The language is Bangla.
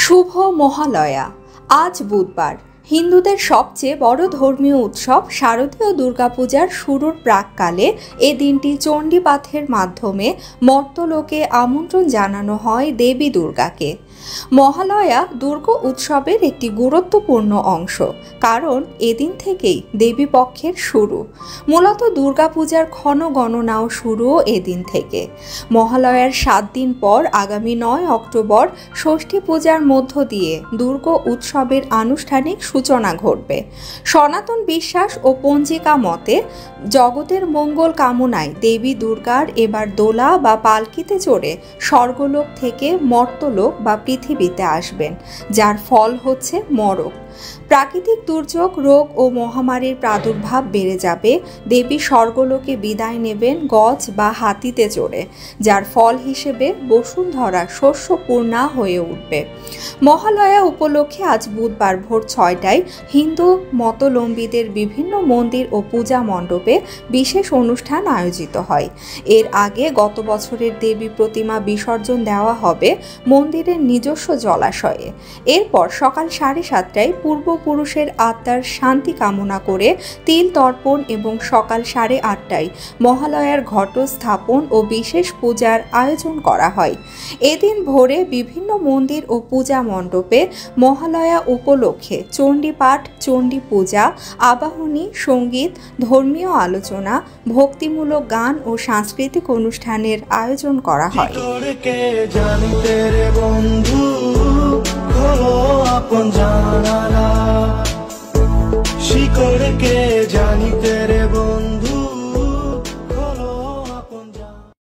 শুভ মহালয়া। আজ বুধবার হিন্দুদের সবচেয়ে বড় ধর্মীয় উৎসব শারদীয় দুর্গাপূজার শুরুর প্রাককালে এ দিনটি চণ্ডীপাঠের মাধ্যমে মর্ত্যলোকে আমন্ত্রণ জানানো হয় দেবী দুর্গাকে। মহালয়া দুর্গা উৎসবের একটি গুরুত্বপূর্ণ অংশ, কারণ এদিন থেকেই দেবী পক্ষের শুরু। মূলত দুর্গাপূজার ক্ষণগণনাও শুরু এদিন থেকে। মহালয়ার 7 দিন পর আগামী 9 অক্টোবর ষষ্ঠী পূজার মধ্য দিয়ে দুর্গা উৎসবের আনুষ্ঠানিক সূচনা ঘটবে। সনাতন বিশ্বাস ও পঞ্জিকা মতে জগতের মঙ্গল কামনায় দেবী দুর্গার এবার দোলা বা পালকিতে চড়ে স্বর্গলোক থেকে মর্ত্যলোক বা পৃথিবীতে আসবেন, যার ফল হচ্ছে মরক। প্রাকৃতিক দুর্যোগ, রোগ ও মহামারীর প্রাদুর্ভাব বেড়ে যাবে। দেবী স্বর্গলোকে বিদায় নেবেন গজ বা হাতিতে চড়ে, যার ফল হিসেবে বসুন্ধরা শস্যপূর্ণা হয়ে উঠবে। মহালয়া উপলক্ষে আজ বুধবার ভোর 6টায় হিন্দু মতাবলম্বীদের বিভিন্ন মন্দির ও পূজা মণ্ডপে বিশেষ অনুষ্ঠান আয়োজিত হয়। এর আগে গত বছরের দেবী প্রতিমা বিসর্জন দেওয়া হবে মন্দিরের নিজস্ব জলাশয়ে। এরপর সকাল 7:30টায় পূর্বপুরুষের আত্মার শান্তি কামনা করে তিল তর্পণ এবং সকাল 8:30টায় মহালয়ার ঘট স্থাপন ও বিশেষ পূজার আয়োজন করা হয়। এদিন ভোরে বিভিন্ন মন্দির ও পূজা মণ্ডপে মহালয়া উপলক্ষে চণ্ডীপাঠ, চণ্ডী পূজা, আবাহনী, সঙ্গীত, ধর্মীয় আলোচনা, ভক্তিমূলক গান ও সাংস্কৃতিক অনুষ্ঠানের আয়োজন করা হয়। শিকড় কে জানি তেরে